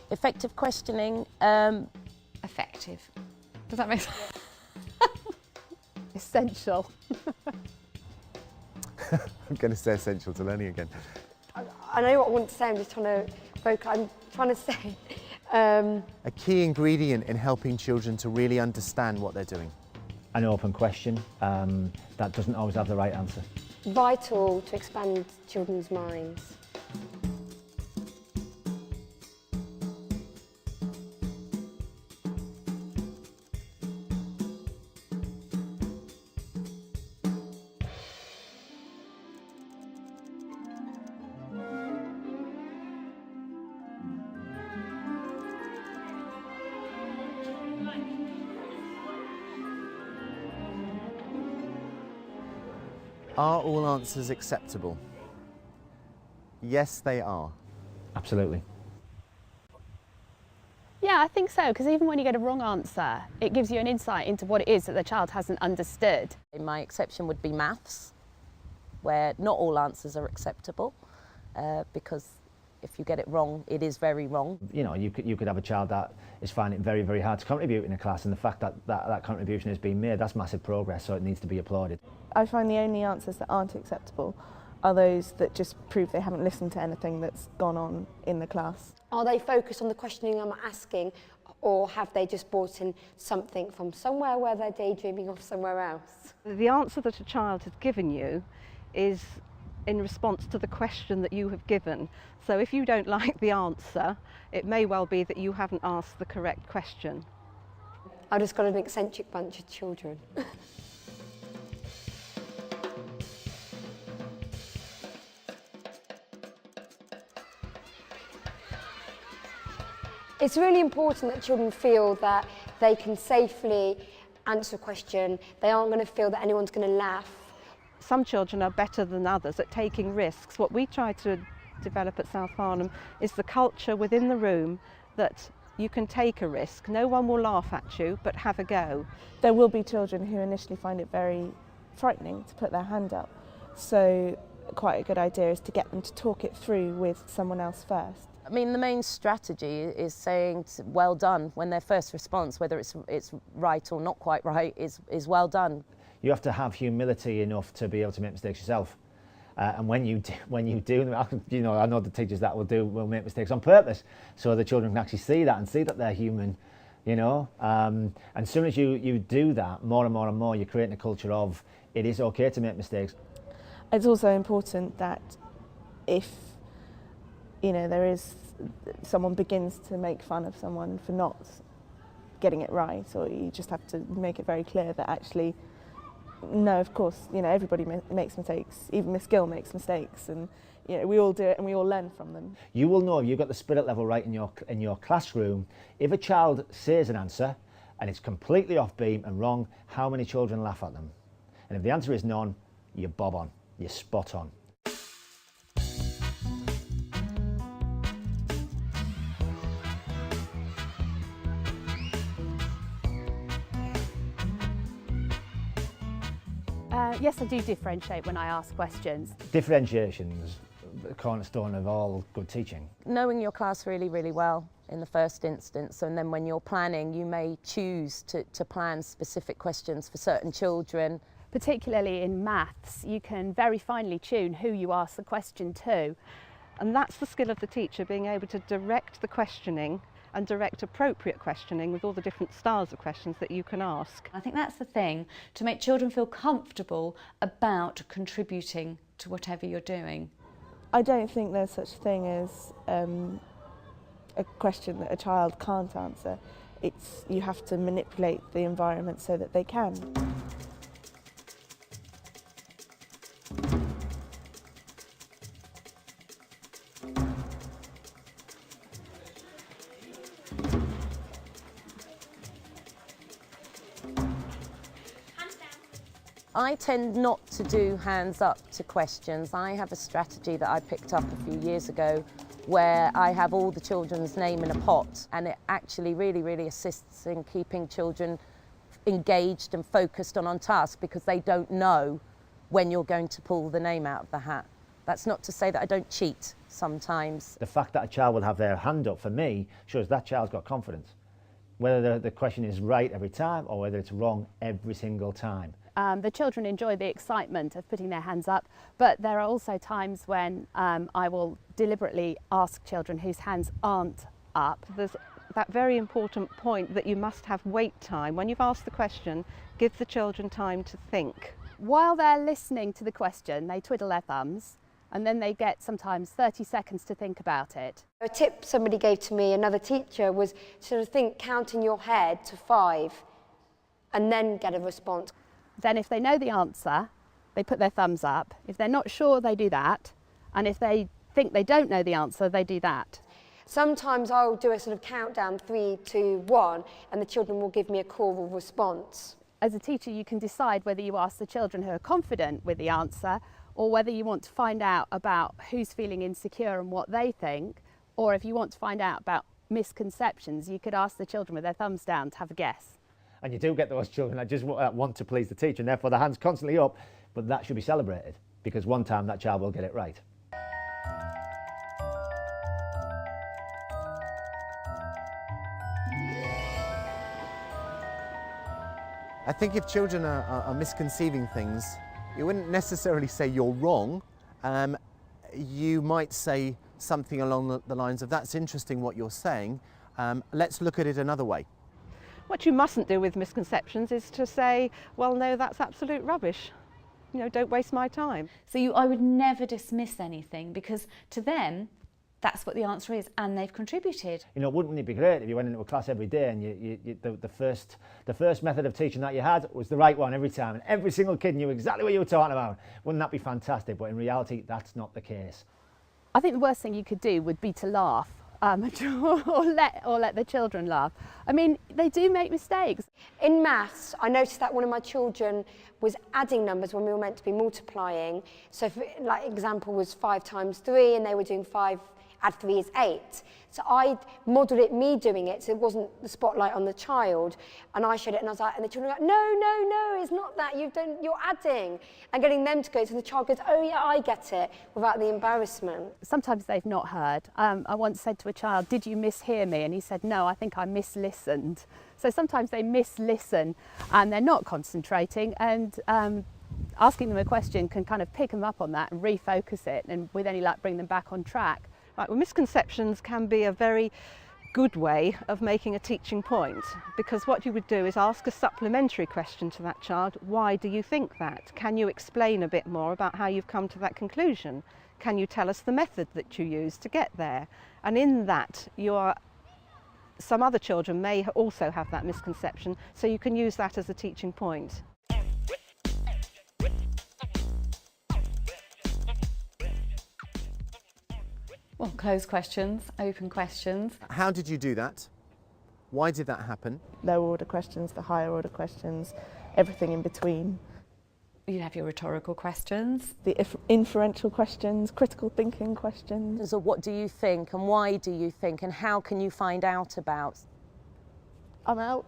Effective questioning. Effective. Does that make sense? Essential. I'm going to say essential to learning again. I know what I want to say, I'm just trying to focus. I'm trying to say... A key ingredient in helping children to really understand what they're doing. An open question that doesn't always have the right answer. Vital to expand children's minds. Are all answers acceptable? Yes, they are. Absolutely. Yeah, I think so, because even when you get a wrong answer, it gives you an insight into what it is that the child hasn't understood. My exception would be maths, where not all answers are acceptable, because if you get it wrong, it is very wrong. You know, you could have a child that is finding it very, very hard to contribute in a class, and the fact that contribution is being made, that's massive progress, so it needs to be applauded. I find the only answers that aren't acceptable are those that just prove they haven't listened to anything that's gone on in the class. Are they focused on the questioning I'm asking, or have they just brought in something from somewhere where they're daydreaming of somewhere else? The answer that a child has given you is in response to the question that you have given. So if you don't like the answer, it may well be that you haven't asked the correct question. I've just got an eccentric bunch of children. It's really important that children feel that they can safely answer a question. They aren't going to feel that anyone's going to laugh. Some children are better than others at taking risks. What we try to develop at South Farnham is the culture within the room that you can take a risk. No one will laugh at you, but have a go. There will be children who initially find it very frightening to put their hand up. So quite a good idea is to get them to talk it through with someone else first. I mean, the main strategy is saying well done when their first response, whether it's right or not quite right, is well done. You have to have humility enough to be able to make mistakes yourself. And when you do them, you know, I know the teachers that will make mistakes on purpose, so the children can actually see that and see that they're human, you know. And as soon as you do that, more and more and more, you're creating a culture of it is okay to make mistakes. It's also important that if, you know, someone begins to make fun of someone for not getting it right, or you just have to make it very clear that actually, no, of course, you know, everybody makes mistakes. Even Miss Gill makes mistakes, and you know, we all do it and we all learn from them. You will know if you've got the spirit level right in your classroom. If a child says an answer and it's completely off beam and wrong, how many children laugh at them? And if the answer is none, you're bob on, you're spot on. Yes, I do differentiate when I ask questions. Differentiation's the cornerstone of all good teaching. Knowing your class really, really well in the first instance, and then when you're planning, you may choose to plan specific questions for certain children. Particularly in maths, you can very finely tune who you ask the question to. And that's the skill of the teacher, being able to direct the questioning and direct appropriate questioning with all the different styles of questions that you can ask. I think that's the thing, to make children feel comfortable about contributing to whatever you're doing. I don't think there's such a thing as a question that a child can't answer. You have to manipulate the environment so that they can. I tend not to do hands up to questions. I have a strategy that I picked up a few years ago where I have all the children's name in a pot, and it actually really, really assists in keeping children engaged and focused on task, because they don't know when you're going to pull the name out of the hat. That's not to say that I don't cheat sometimes. The fact that a child will have their hand up, for me, shows that child's got confidence. Whether the question is right every time or whether it's wrong every single time. The children enjoy the excitement of putting their hands up, but there are also times when I will deliberately ask children whose hands aren't up. There's that very important point that you must have wait time. When you've asked the question, give the children time to think. While they're listening to the question, they twiddle their thumbs, and then they get sometimes 30 seconds to think about it. A tip somebody gave to me, another teacher, was sort of think, count in your head to 5 and then get a response. Then if they know the answer, they put their thumbs up. If they're not sure, they do that. And if they think they don't know the answer, they do that. Sometimes I'll do a sort of countdown, 3, 2, 1, and the children will give me a choral response. As a teacher, you can decide whether you ask the children who are confident with the answer, or whether you want to find out about who's feeling insecure and what they think, or if you want to find out about misconceptions, you could ask the children with their thumbs down to have a guess. And you do get those children that just want to please the teacher, and therefore their hand's constantly up, but that should be celebrated, because one time that child will get it right. I think if children are misconceiving things, you wouldn't necessarily say you're wrong. You might say something along the lines of, that's interesting what you're saying, let's look at it another way. What you mustn't do with misconceptions is to say, well, no, that's absolute rubbish. You know, don't waste my time. So I would never dismiss anything, because to them, that's what the answer is, and they've contributed. You know, wouldn't it be great if you went into a class every day and the first method of teaching that you had was the right one every time, and every single kid knew exactly what you were talking about? Wouldn't that be fantastic? But in reality, that's not the case. I think the worst thing you could do would be to laugh. Or let the children laugh. I mean, they do make mistakes. In maths, I noticed that one of my children was adding numbers when we were meant to be multiplying. So, like, example was 5 times 3, and they were doing 5 add 3 is 8. So I modelled it, me doing it, so it wasn't the spotlight on the child. And I showed it, and I was like, and the children were like, no, it's not that, you're adding. And getting them to go, so the child goes, oh yeah, I get it, without the embarrassment. Sometimes they've not heard. I once said to a child, did you mishear me? And he said, no, I think I mislistened. So sometimes they mislisten and they're not concentrating, and asking them a question can kind of pick them up on that and refocus it, and with any luck bring them back on track. Right, well, misconceptions can be a very good way of making a teaching point, because what you would do is ask a supplementary question to that child. Why do you think that? Can you explain a bit more about how you've come to that conclusion? Can you tell us the method that you use to get there? And in that, some other children may also have that misconception, so you can use that as a teaching point. Well, closed questions, open questions. How did you do that? Why did that happen? Lower order questions, the higher order questions, everything in between. You have your rhetorical questions. The inferential questions, critical thinking questions. So what do you think, and why do you think, and how can you find out about? I'm out.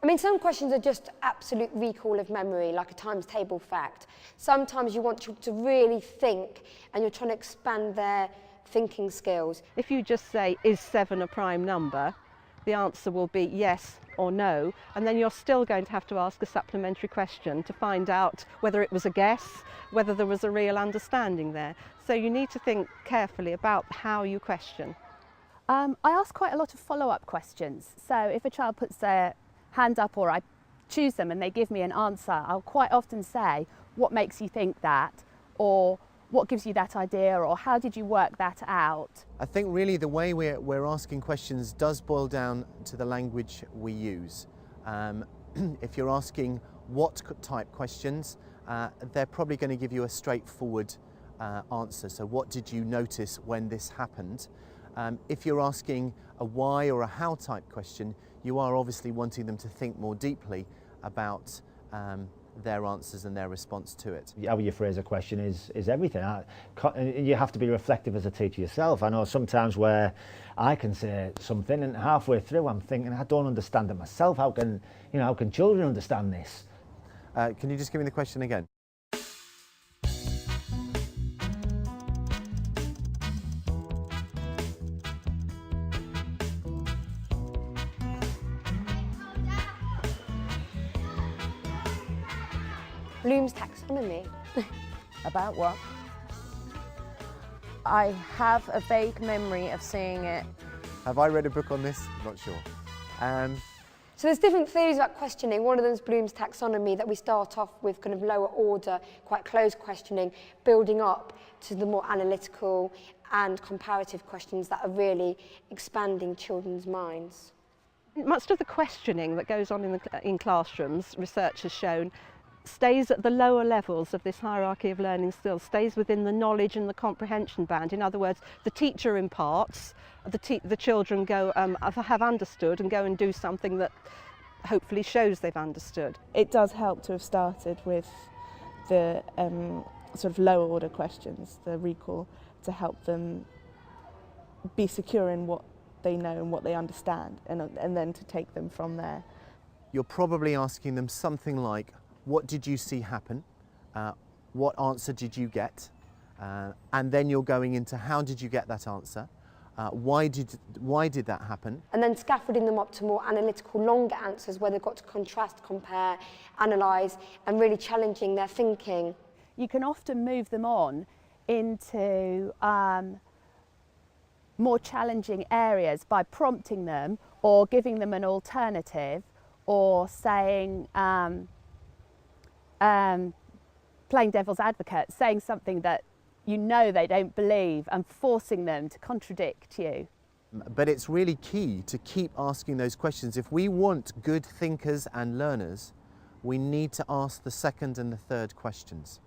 I mean, some questions are just absolute recall of memory, like a times table fact. Sometimes you want children to really think, and you're trying to expand their thinking skills. If you just say, is 7 a prime number? The answer will be yes or no, and then you're still going to have to ask a supplementary question to find out whether it was a guess, whether there was a real understanding there. So you need to think carefully about how you question. I ask quite a lot of follow-up questions. So if a child puts their hand up, or I choose them and they give me an answer, I'll quite often say, what makes you think that? Or what gives you that idea? Or how did you work that out? I think really the way we're asking questions does boil down to the language we use. If you're asking what type questions, they're probably going to give you a straightforward answer. So what did you notice when this happened? If you're asking a why or a how type question, you are obviously wanting them to think more deeply about their answers and their response to it. How you phrase a question is everything. You have to be reflective as a teacher yourself. I know sometimes where I can say something and halfway through I'm thinking, I don't understand it myself. How can children understand this? Can you just give me the question again? Bloom's taxonomy. About what? I have a vague memory of seeing it. Have I read a book on this? Not sure. So there's different theories about questioning. One of them is Bloom's taxonomy, that we start off with kind of lower order, quite closed questioning, building up to the more analytical and comparative questions that are really expanding children's minds. Much of the questioning that goes on in classrooms, research has shown, stays at the lower levels of this hierarchy of learning skills, stays within the knowledge and the comprehension band. In other words, the teacher imparts, the children go have understood and go and do something that hopefully shows they've understood. It does help to have started with the sort of lower order questions, the recall, to help them be secure in what they know and what they understand, and then to take them from there. You're probably asking them something like, what did you see happen? What answer did you get? And then you're going into how did you get that answer? Why did that happen? And then scaffolding them up to more analytical, longer answers where they've got to contrast, compare, analyse, and really challenging their thinking. You can often move them on into more challenging areas by prompting them or giving them an alternative, or saying, playing devil's advocate, saying something that you know they don't believe and forcing them to contradict you. But it's really key to keep asking those questions. If we want good thinkers and learners, we need to ask the second and the third questions.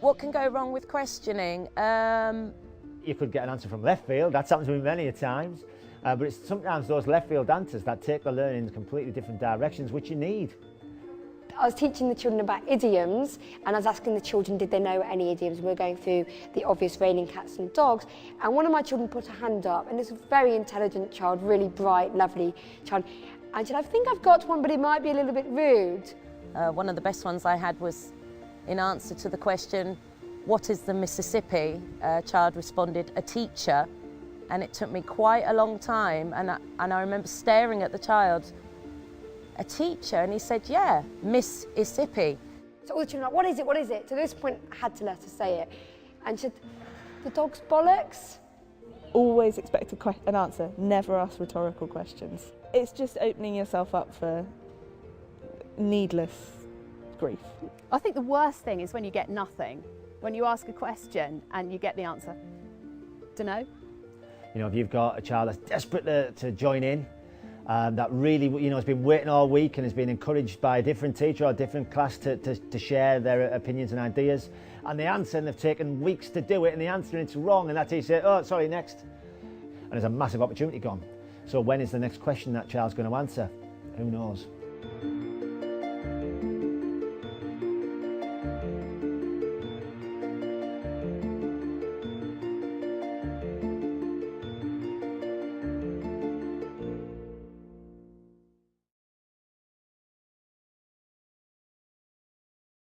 What can go wrong with questioning? You could get an answer from left field. That's happened to me many a times. But it's sometimes those left field answers that take the learning in completely different directions, which you need. I was teaching the children about idioms, and I was asking the children, did they know any idioms? We were going through the obvious raining cats and dogs, and one of my children put her hand up, and this was a very intelligent child, really bright, lovely child, and she said, I think I've got one, but it might be a little bit rude. One of the best ones I had was in answer to the question, what is the Mississippi? A child responded, a teacher, and it took me quite a long time, and I remember staring at the child, a teacher, and he said, yeah, Mississippi. So all the children were like, what is it, what is it? To this point, I had to let her say it. And she said, the dog's bollocks? Always expect an answer, never ask rhetorical questions. It's just opening yourself up for needless grief. I think the worst thing is when you get nothing. When you ask a question and you get the answer, dunno. You know, if you've got a child that's desperate to join in, that really, you know, has been waiting all week and has been encouraged by a different teacher or a different class to share their opinions and ideas, and they answer and they've taken weeks to do it, and the answer and it's wrong, and that teacher says, oh, sorry, next. And there's a massive opportunity gone. So when is the next question that child's going to answer? Who knows?